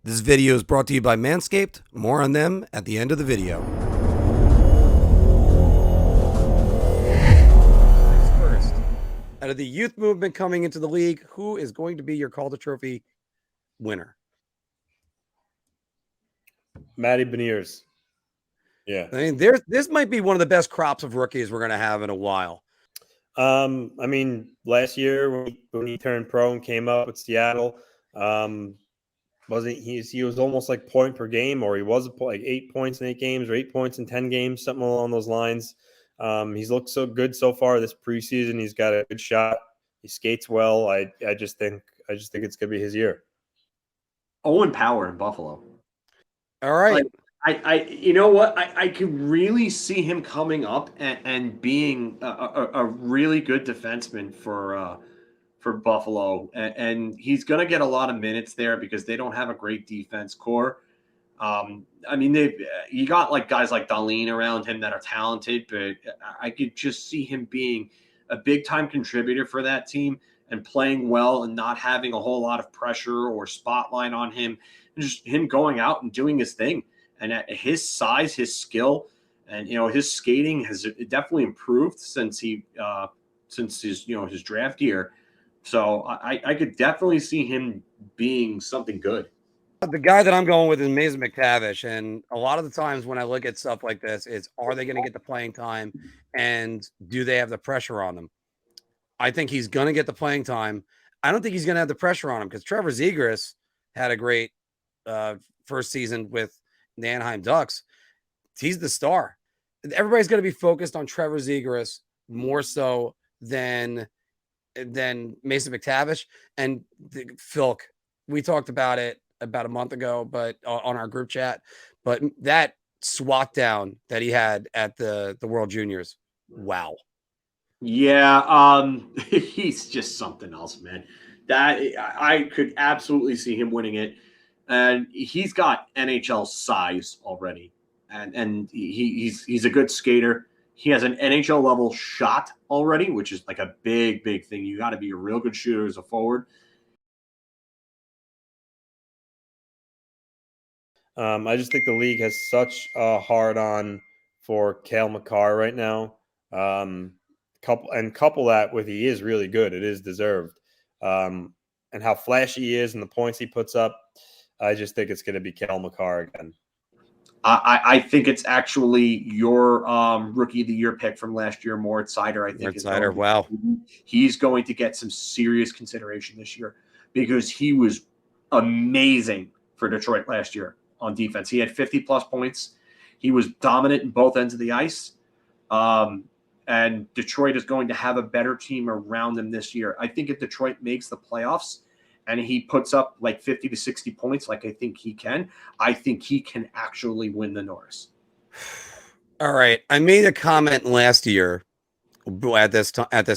This video is brought to you by Manscaped. More on them at the end of the video. First, out of the youth movement coming into the league, who is going to be your Calder Trophy winner? Matty Beniers. Yeah. I mean, this might be one of the best crops of rookies we're going to have in a while. I mean, last year when he turned pro and came up with Seattle, he was almost like point per game, or he was like 8 points in 8 games or 8 points in 10 games, something along those lines. He's looked so good so far this preseason. He's got a good shot. He skates well. I just think it's gonna be his year. Owen Power in Buffalo. All right. I you know what? I could really see him coming up and being a really good defenseman for Buffalo, and he's going to get a lot of minutes there because they don't have a great defense core. I mean, you got like guys like Dahlin around him that are talented, but I could just see him being a big time contributor for that team and playing well and not having a whole lot of pressure or spotlight on him, and just him going out and doing his thing. And at his size, his skill, and his skating has definitely improved since his draft year. So I could definitely see him being something good. The guy that I'm going with is Mason McTavish. And a lot of the times when I look at stuff like this, it's are they going to get the playing time and do they have the pressure on them? I think he's going to get the playing time. I don't think he's going to have the pressure on him because Trevor Zegras had a great first season with the Anaheim Ducks. He's the star. Everybody's going to be focused on Trevor Zegras more so than Mason McTavish and Philk. We talked about it about a month ago, but on our group chat. But that swat down that he had at the World Juniors, wow. Yeah, he's just something else, man. That I could absolutely see him winning it, and he's got NHL size already, and he's a good skater. He has an NHL level shot already, which is like a big thing. You got to be a real good shooter as a forward. I just think the league has such a hard on for Cale Makar right now. Couple that with he is really good. It is deserved. And how flashy he is and the points he puts up. I just think it's going to be Cale Makar again. I think it's actually your rookie of the year pick from last year, Moritz Seider. I think Seider, wow. He's going to get some serious consideration this year because he was amazing for Detroit last year on defense. He had 50-plus points. He was dominant in both ends of the ice. And Detroit is going to have a better team around him this year. I think if Detroit makes the playoffs and he puts up like 50 to 60 points like I think he can, I think he can actually win the Norris. All right. I made a comment last year at this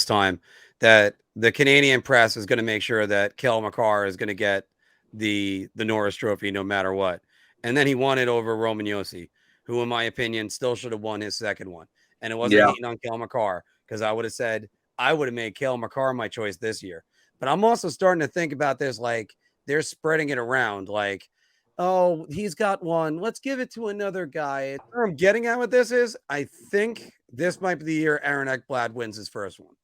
time that the Canadian press is going to make sure that Cale Makar is going to get the Norris Trophy no matter what. And then he won it over Roman Josi, who, in my opinion, still should have won his second one. And it wasn't hating on Cale Makar because I would have said I would have made Cale Makar my choice this year. But I'm also starting to think about this like they're spreading it around like, oh, he's got one. Let's give it to another guy. What I'm getting at with this is I think this might be the year Aaron Ekblad wins his first one.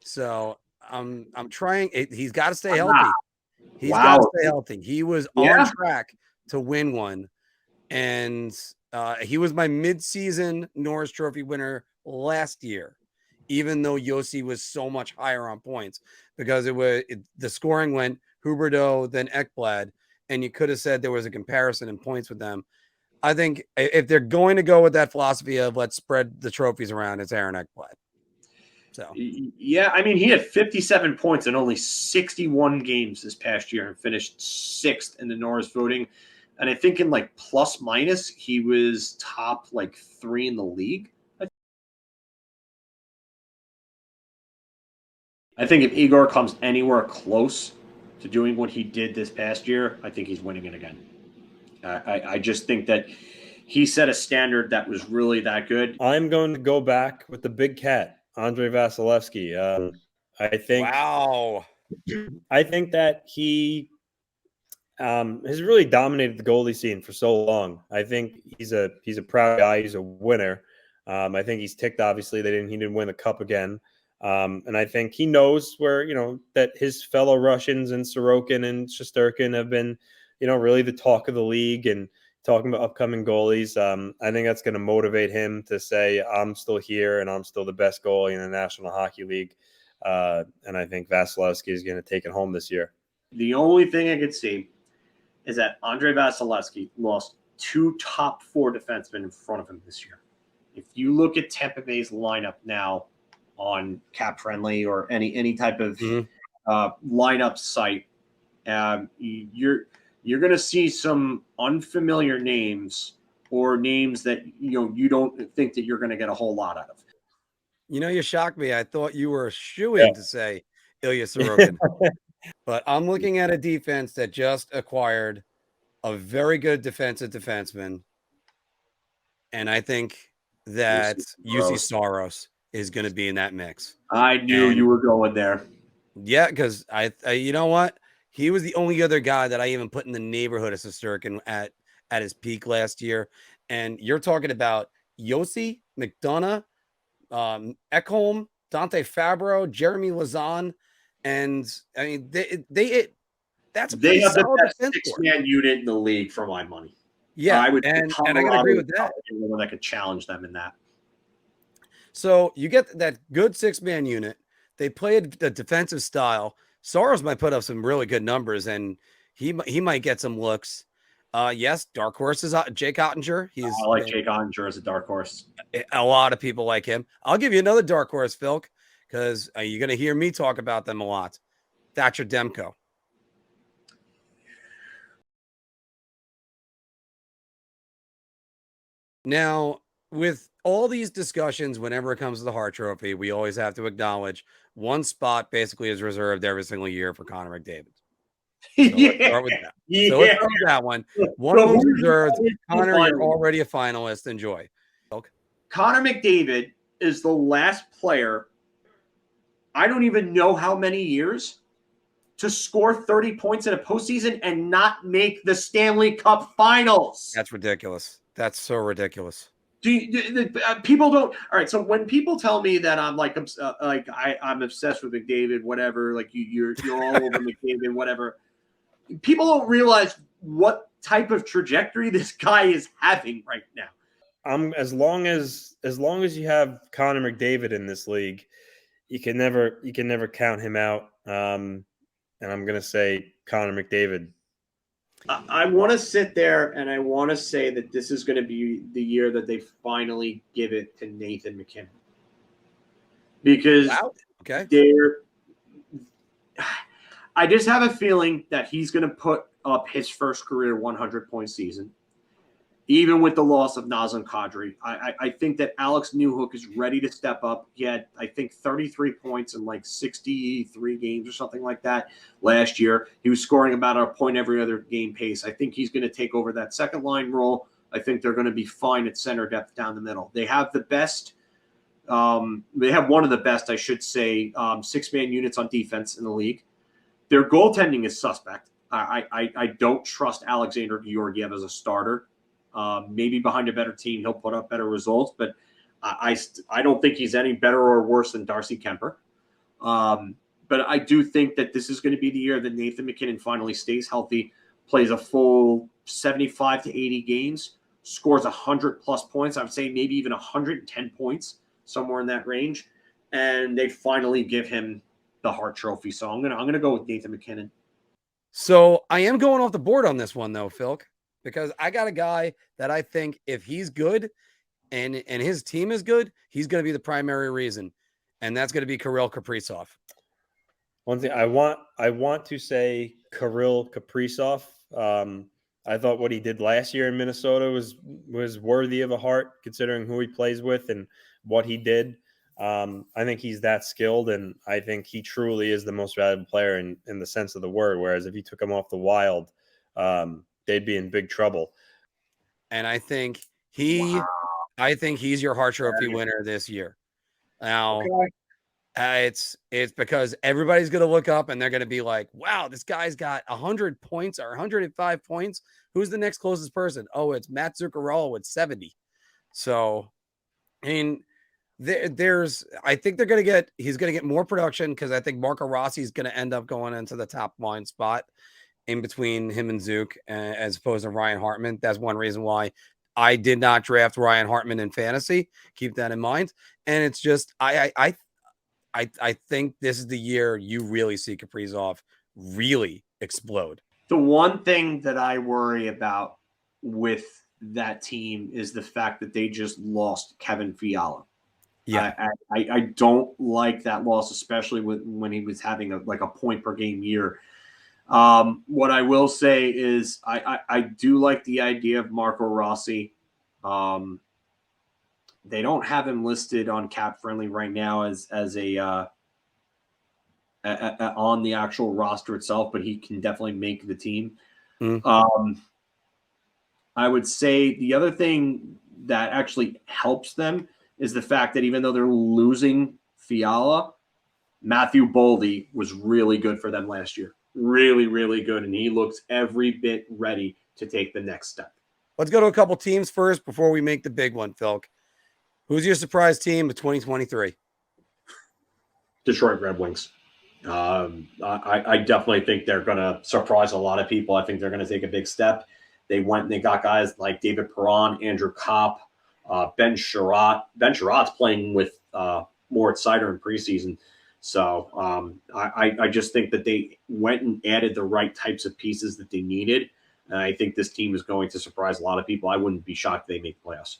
So I'm trying. He's got to stay healthy. He's got to stay healthy. He was on track to win one. And he was my mid-season Norris Trophy winner last year, even though Josi was so much higher on points because the scoring went Huberdeau, then Ekblad, and you could have said there was a comparison in points with them. I think if they're going to go with that philosophy of let's spread the trophies around, it's Aaron Ekblad. So yeah, I mean, he had 57 points in only 61 games this past year and finished 6th in the Norris voting. And I think in like plus minus, he was top like 3 in the league. I think if Igor comes anywhere close to doing what he did this past year, I think he's winning it again. I just think that he set a standard that was really that good. I'm going to go back with the big cat, Andrei Vasilevsky. I think. Wow. I think that he has really dominated the goalie scene for so long. I think he's a proud guy. He's a winner. I think he's ticked. Obviously, he didn't win the cup again. And I think he knows where, that his fellow Russians and Sorokin and Shesterkin have been, really the talk of the league and talking about upcoming goalies. I think that's going to motivate him to say, I'm still here and I'm still the best goalie in the National Hockey League. And I think Vasilevsky is going to take it home this year. The only thing I could see is that Andrei Vasilevsky lost 2 top 4 defensemen in front of him this year. If you look at Tampa Bay's lineup now on Cap Friendly or any type of lineup site, you're going to see some unfamiliar names or names that you don't think that you're going to get a whole lot out of. You shocked me. I thought you were shooing to say Ilya Sorokin. But I'm looking at a defense that just acquired a very good defensive defenseman. And I think that UC Saros is going to be in that mix. I knew you were going there. Yeah, because I you know what? He was the only other guy that I even put in the neighborhood of Shesterkin at his peak last year. And you're talking about Yossi, McDonough, Ekholm, Dante Fabro, Jeremy Lazan. And I mean, they have the best 6-man unit in the league for my money. Yeah, I would, and I can agree with that. Anyone that could challenge them in that. So you get that good 6-man unit. They played the defensive style. Saros might put up some really good numbers, and he might get some looks. Yes, dark horse is Jake Ottinger. I like Jake Ottinger as a dark horse. A lot of people like him. I'll give you another dark horse, Phil, because you're going to hear me talk about them a lot. Thatcher Demko. Now, with all these discussions, whenever it comes to the Hart Trophy, we always have to acknowledge one spot basically is reserved every single year for Connor McDavid. So let's start with that. So let's start with that one. One of them reserved. Connor, you're already a finalist. Enjoy. Okay. Connor McDavid is the last player, I don't even know how many years, to score 30 points in a postseason and not make the Stanley Cup Finals. That's ridiculous. That's so ridiculous. People don't. All right. So when people tell me that I'm I'm obsessed with McDavid, whatever, like you're all over McDavid, whatever. People don't realize what type of trajectory this guy is having right now. As long as you have Connor McDavid in this league, you can never count him out. And I'm gonna say Connor McDavid. I want to sit there and I want to say that this is going to be the year that they finally give it to Nathan McKinnon. Because I just have a feeling that he's going to put up his first career 100-point season, even with the loss of Nazem Kadri. I think that Alex Newhook is ready to step up. He had, I think, 33 points in like 63 games or something like that last year. He was scoring about a point every other game pace. I think he's going to take over that second line role. I think they're going to be fine at center depth down the middle. They have the best they have one of the best, I should say, 6-man units on defense in the league. Their goaltending is suspect. I don't trust Alexander Georgiev as a starter. Maybe behind a better team, he'll put up better results, but I don't think he's any better or worse than Darcy Kemper. But I do think that this is going to be the year that Nathan McKinnon finally stays healthy, plays a full 75 to 80 games, scores 100-plus points. I would say maybe even 110 points, somewhere in that range, and they finally give him the Hart Trophy. So I'm gonna go with Nathan McKinnon. So I am going off the board on this one, though, Phil, because I got a guy that I think if he's good and his team is good, he's going to be the primary reason, and that's going to be Kirill Kaprizov. One thing I want to say, Kirill Kaprizov. I thought what he did last year in Minnesota was worthy of a Hart, considering who he plays with and what he did. I think he's that skilled, and I think he truly is the most valuable player in the sense of the word. Whereas if you took him off the Wild, they'd be in big trouble. And I think he's your Hart Trophy winner this year. Now, It's because everybody's going to look up and they're going to be like, wow, this guy's got 100 points or 105 points. Who's the next closest person? Oh, it's Matt Zuccarello with 70. So, I mean, I think he's going to get more production because I think Marco Rossi is going to end up going into the top line spot in between him and Zook as opposed to Ryan Hartman. That's one reason why I did not draft Ryan Hartman in fantasy. Keep that in mind. And it's just, I think this is the year you really see Kaprizov really explode. The one thing that I worry about with that team is the fact that they just lost Kevin Fiala. Yeah, I don't like that loss, especially when he was having a point per game year. What I will say is I do like the idea of Marco Rossi. They don't have him listed on Cap Friendly right now as a on the actual roster itself, but he can definitely make the team. I would say the other thing that actually helps them is the fact that even though they're losing Fiala, Matthew Boldy was really good for them last year. Really, really good. And he looks every bit ready to take the next step. Let's go to a couple teams first before we make the big one, Phil. Who's your surprise team of 2023? Detroit Red Wings. I definitely think they're going to surprise a lot of people. I think they're going to take a big step. They went and they got guys like David Perron, Andrew Kopp, Ben Sherratt. Ben Sherratt's playing with Moritz Seider in preseason. So I just think that they went and added the right types of pieces that they needed. And I think this team is going to surprise a lot of people. I wouldn't be shocked if they make the playoffs.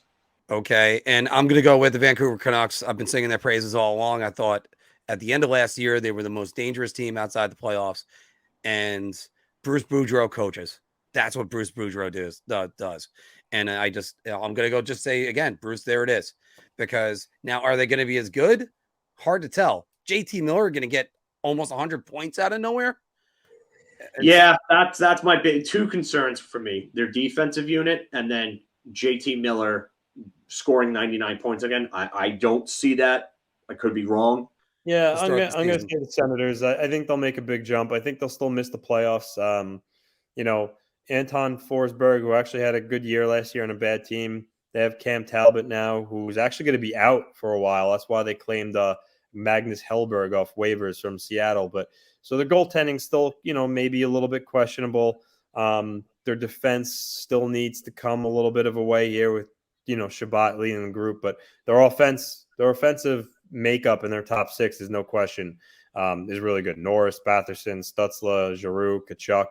Okay, and I'm going to go with the Vancouver Canucks. I've been singing their praises all along. I thought at the end of last year, they were the most dangerous team outside the playoffs. And Bruce Boudreau coaches. That's what Bruce Boudreau does. And I'm going to go just say again, Bruce, there it is. Because now, are they going to be as good? Hard to tell. JT Miller going to get almost 100 points out of nowhere? Yeah, that's my big two concerns for me. Their defensive unit and then JT Miller scoring 99 points again. I don't see that. I could be wrong. Yeah, I'm gonna say the Senators. I think they'll make a big jump. I think they'll still miss the playoffs. Anton Forsberg, who actually had a good year last year on a bad team. They have Cam Talbot now, who's actually going to be out for a while. That's why they claimed Magnus Hellberg off waivers from Seattle. But so their goaltending still, maybe a little bit questionable. Their defense still needs to come a little bit of a way here with, Shabbat leading the group. But their offensive makeup in their top six is no question is really good. Norris, Batherson, Stutzla, Giroux, Kachuk,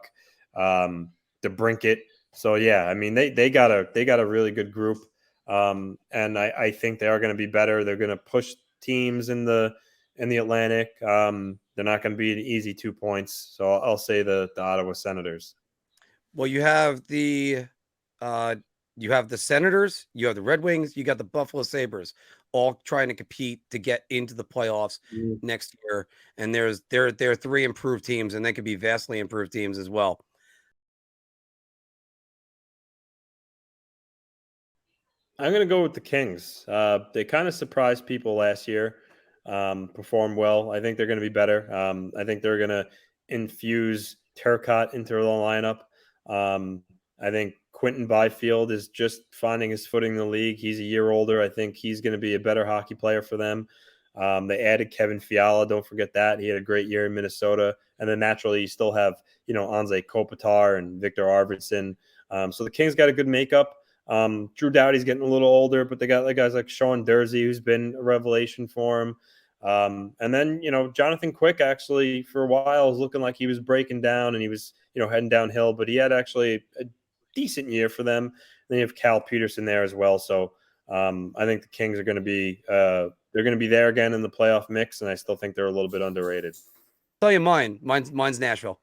DeBrincat. So yeah, I mean they got a really good group, and I think they are going to be better. They're going to push teams in the Atlantic. They're not going to be an easy 2 points. So I'll say the Ottawa Senators. Well, you have the Senators, you have the Red Wings, you got the Buffalo Sabres, all trying to compete to get into the playoffs next year. And there are three improved teams, and they could be vastly improved teams as well. I'm going to go with the Kings. They kind of surprised people last year, performed well. I think they're going to be better. I think they're going to infuse Turcotte into the lineup. I think Quentin Byfield is just finding his footing in the league. He's a year older. I think he's going to be a better hockey player for them. They added Kevin Fiala. Don't forget that. He had a great year in Minnesota. And then naturally you still have, Anze Kopitar and Victor Arvidsson. So the Kings got a good makeup. Drew Doughty's getting a little older, but they got guys like Sean Dursey, who's been a revelation for him. And then, Jonathan Quick actually for a while was looking like he was breaking down and he was, heading downhill, but he had actually a decent year for them. Then you have Cal Peterson there as well. So I think the Kings are going to be they're going to be there again in the playoff mix, and I still think they're a little bit underrated. I'll tell you mine's Nashville.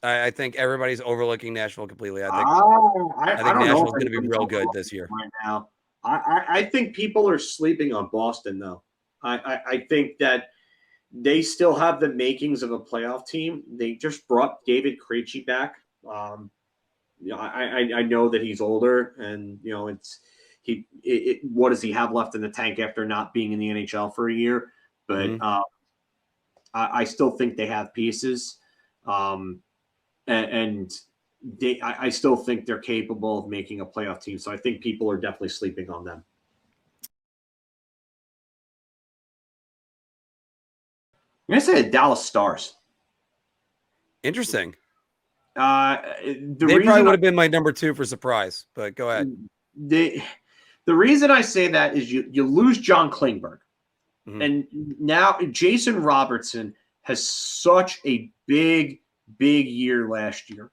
I think everybody's overlooking Nashville completely. I think Nashville's going to be real good this year. Right now, I think people are sleeping on Boston, though. I think that they still have the makings of a playoff team. They just brought David Krejci back. I know that he's older, and what does he have left in the tank after not being in the NHL for a year? but I still think they have pieces, and I still think they're capable of making a playoff team. So I think people are definitely sleeping on them. I'm gonna say the Dallas Stars. Interesting. They probably would have been my number 2 for surprise, but go ahead. The reason I say that is you lose John Klingberg, and now Jason Robertson has such a big year last year.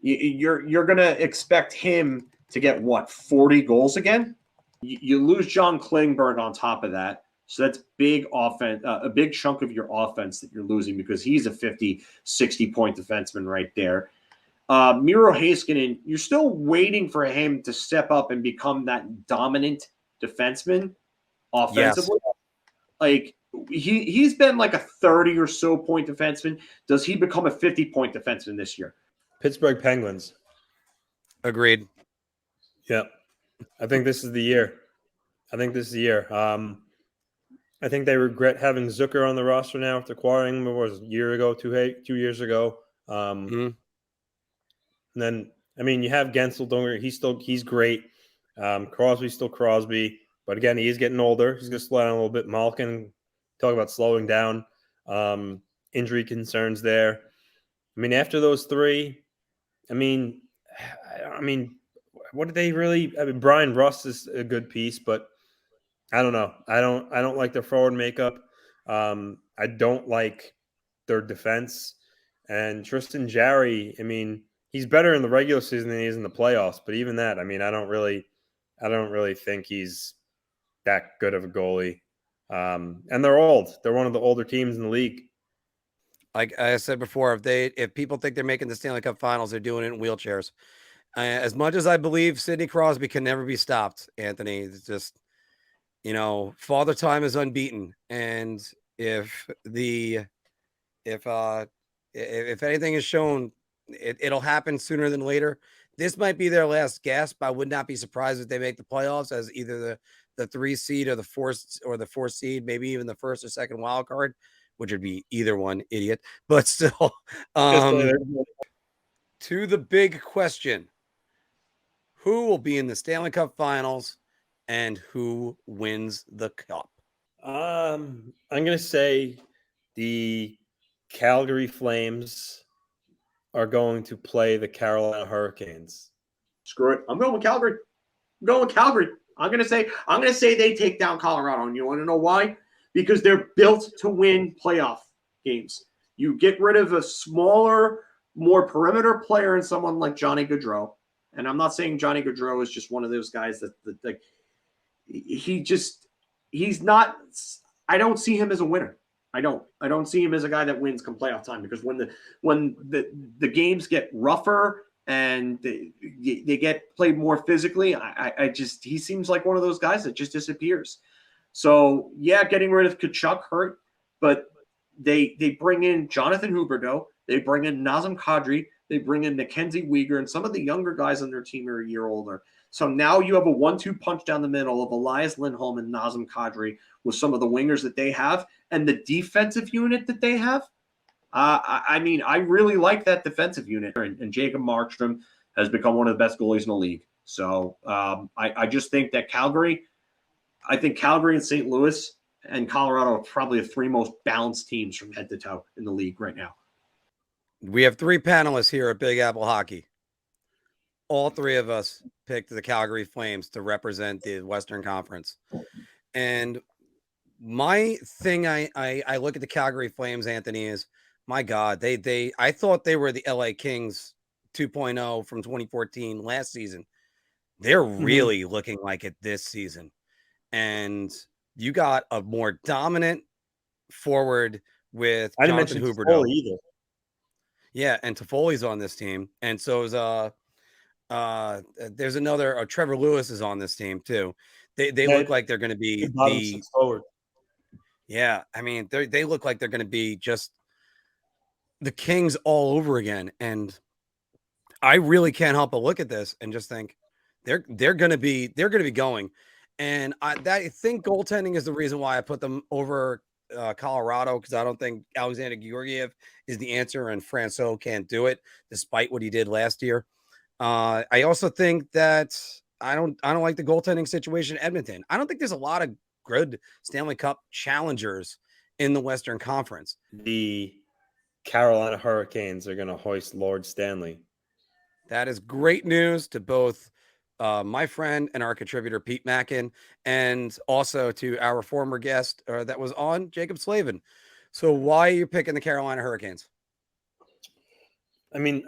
You're going to expect him to get, 40 goals again? You lose John Klingberg on top of that. So that's big offense, a big chunk of your offense that you're losing because he's a 50, 60-point defenseman right there. Miro Heiskanen, you're still waiting for him to step up and become that dominant defenseman offensively. Yes. Like he's been like a 30 or so point defenseman. Does he become a 50-point defenseman this year? Pittsburgh Penguins. Agreed. Yep. I think this is the year. I think they regret having Zucker on the roster now after acquiring him. It was a year ago, 2 years ago. And then, I mean, you have Gensel. He's great. Crosby's still Crosby. But again, he's getting older. He's going to slow down a little bit. Malkin, talk about slowing down. Injury concerns there. I mean, after those three, I mean, what did they really? I mean, Brian Rust is a good piece, but I don't know. I don't like their forward makeup. I don't like their defense. And Tristan Jarry, I mean, he's better in the regular season than he is in the playoffs. But even that, I mean, I don't really think he's that good of a goalie. And they're old. They're one of the older teams in the league. Like I said before, if people think they're making the Stanley Cup Finals, they're doing it in wheelchairs. As much as I believe Sidney Crosby can never be stopped, Anthony, it's just, Father Time is unbeaten. And if anything is shown, it'll happen sooner than later. This might be their last gasp. I would not be surprised if they make the playoffs as either the 3 seed or the 4 seed, maybe even the first or second wild card, which would be either one, idiot. But still, to the big question, who will be in the Stanley Cup Finals and who wins the cup? I'm going to say the Calgary Flames are going to play the Carolina Hurricanes. Screw it. I'm going with Calgary. I'm going to say they take down Colorado. And you want to know why? Because they're built to win playoff games. You get rid of a smaller, more perimeter player in someone like Johnny Gaudreau. And I'm not saying Johnny Gaudreau is just one of those guys that like he's not. I don't see him as a winner. I don't see him as a guy that wins come playoff time, because when the games get rougher and they get played more physically, he seems like one of those guys that just disappears. So yeah, getting rid of Tkachuk hurt, but they bring in Jonathan Huberdeau, they bring in Nazem Kadri, they bring in Mackenzie Weegar, and some of the younger guys on their team are a year older. So now you have a 1-2 punch down the middle of Elias Lindholm and Nazem Kadri with some of the wingers that they have and the defensive unit that they have. I mean, I really like that defensive unit. And Jacob Markstrom has become one of the best goalies in the league. So I just think that Calgary and St. Louis and Colorado are probably the 3 most balanced teams from head to toe in the league right now. We have 3 panelists here at Big Apple Hockey. All 3 of us picked the Calgary Flames to represent the Western Conference. And my thing, I look at the Calgary Flames, Anthony, is, my God, I thought they were the LA Kings 2.0 from 2014 last season. They're really looking like it this season. And you got a more dominant forward with Jonathan Huberdeau. Either. Yeah, and Toffoli's on this team. And so is there's another Trevor Lewis is on this team too. They look like they're going to be the forward. Yeah, I mean, they look like they're going to be just the Kings all over again. And I really can't help but look at this and just think they're going to be going. And I think goaltending is the reason why I put them over Colorado because I don't think Alexander Georgiev is the answer, and Francois can't do it despite what he did last year. I also think that I don't like the goaltending situation in Edmonton. I don't think there's a lot of good Stanley Cup challengers in the Western Conference. The Carolina Hurricanes are going to hoist Lord Stanley. That is great news to both my friend and our contributor, Pete Mackin, and also to our former guest that was on, Jacob Slavin. So why are you picking the Carolina Hurricanes? I mean,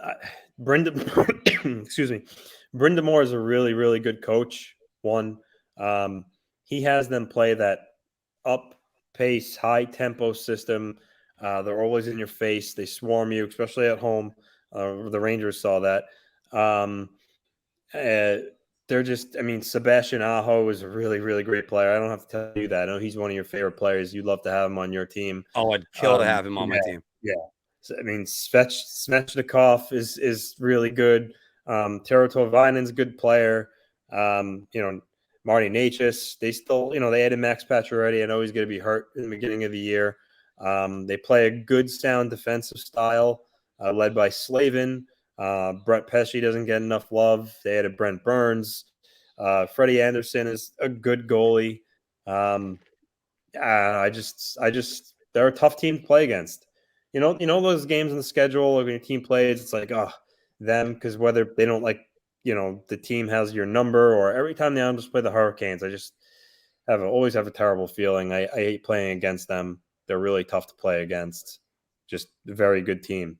excuse me. Brenda Moore is a really, really good coach. He has them play that up-pace, high-tempo system. They're always in your face. They swarm you, especially at home. The Rangers saw that. They're just, I mean, Sebastian Aho is a really, really great player. I don't have to tell you that. I know he's one of your favorite players. You'd love to have him on your team. Oh, I'd kill to have him on my team. Yeah. So, I mean, Svechnikov is really good. Tero Toivainen's a good player. Marty Necas, they still, they added Max Pacioretty. I know he's going to be hurt in the beginning of the year. They play a good, sound defensive style led by Slavin. Brett Pesce doesn't get enough love. They added Brent Burns. Freddie Anderson is a good goalie. They're a tough team to play against. You know those games in the schedule or when your team plays, it's like, them, because whether they don't like, the team has your number, or every time they just play the Hurricanes, I just always have a terrible feeling. I hate playing against them. They're really tough to play against. Just a very good team.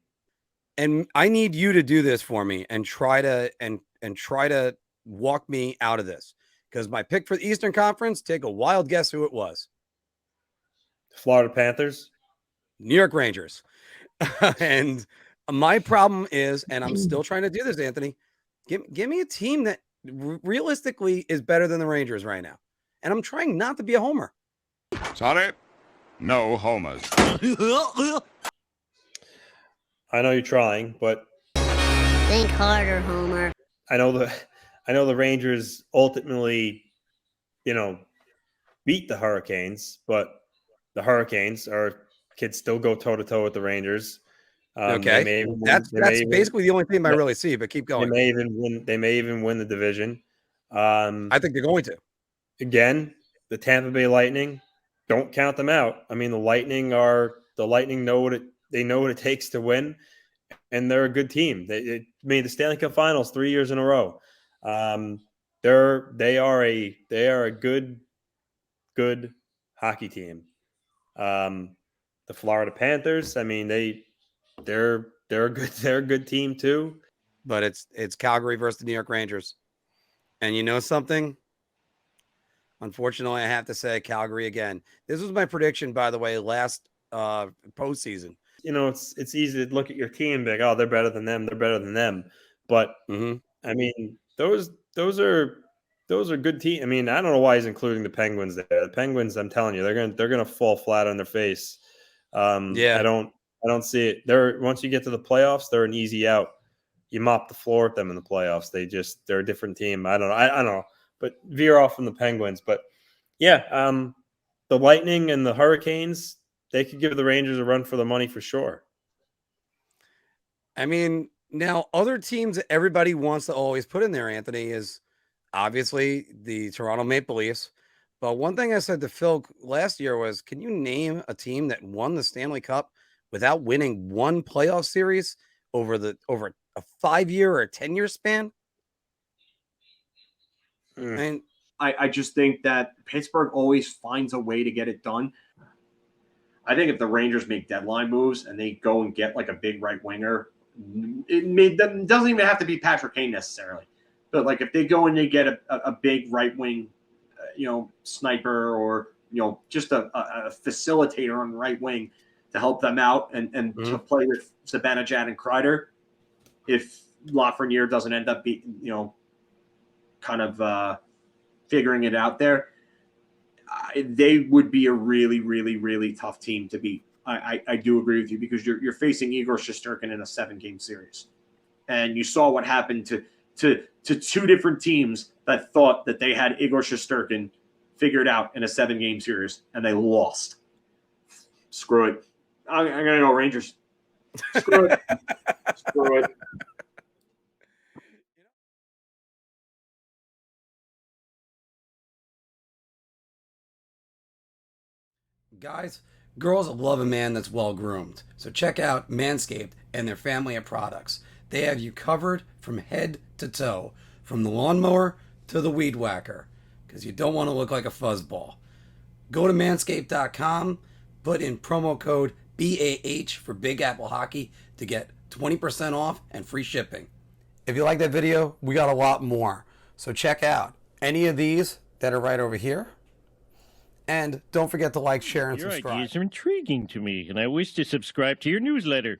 And I need you to do this for me and try to try to walk me out of this, because my pick for the Eastern Conference, take a wild guess who it was. Florida Panthers. New York Rangers. And my problem is, and I'm still trying to do this, Anthony, give me a team that realistically is better than the Rangers right now. And I'm trying not to be a homer. Sorry, no homers. I know you're trying, but think harder, Homer. I know the Rangers ultimately, beat the Hurricanes, but the Hurricanes could still go toe to toe with the Rangers. Okay, that's basically the only team I really see. But keep going. They may even win the division. I think they're going to. Again, the Tampa Bay Lightning, don't count them out. I mean, the Lightning know what it takes to win, and they're a good team. They made the Stanley Cup Finals 3 years in a row. They are a good hockey team. The Florida Panthers, I mean, they're a good team too. But it's Calgary versus the New York Rangers. And you know something? Unfortunately, I have to say Calgary again. This was my prediction, by the way, last postseason. It's easy to look at your team and be like, oh, they're better than them. They're better than them. But I mean, those are good teams. I mean, I don't know why he's including the Penguins there. The Penguins, I'm telling you, they're gonna fall flat on their face. I don't see it. Once you get to the playoffs, they're an easy out. You mop the floor with them in the playoffs. They're a different team. I don't know. But veer off from the Penguins. But yeah, the Lightning and the Hurricanes, they could give the Rangers a run for the money for sure. I mean, now other teams that everybody wants to always put in there, Anthony, is obviously the Toronto Maple Leafs. But one thing I said to Phil last year was, can you name a team that won the Stanley Cup without winning one playoff series over a 5-year or a 10-year span? And I just think that Pittsburgh always finds a way to get it done. I think if the Rangers make deadline moves and they go and get like a big right winger, it doesn't even have to be Patrick Kane necessarily. But like if they go and they get a big right wing, sniper, or just a facilitator on the right wing to help them out and to play with Zibanejad and Kreider, if Lafreniere doesn't end up being kind of figuring it out there, they would be a really, really, really tough team to beat. I do agree with you, because you're facing Igor Shesterkin in a 7-game series, and you saw what happened to two different teams that thought that they had Igor Shesterkin figured out in a 7-game series, and they lost Screw it. I'm going to go Rangers. Screw it. Screw it. Guys, girls love a man that's well groomed. So check out Manscaped and their family of products. They have you covered from head to toe, from the lawnmower to the weed whacker, because you don't want to look like a fuzzball. Go to manscaped.com, put in promo code BAH for Big Apple Hockey to get 20% off and free shipping. If you like that video, we got a lot more. So check out any of these that are right over here. And don't forget to like, share, and Your subscribe. ideas are intriguing to me, and I wish to subscribe to your newsletter.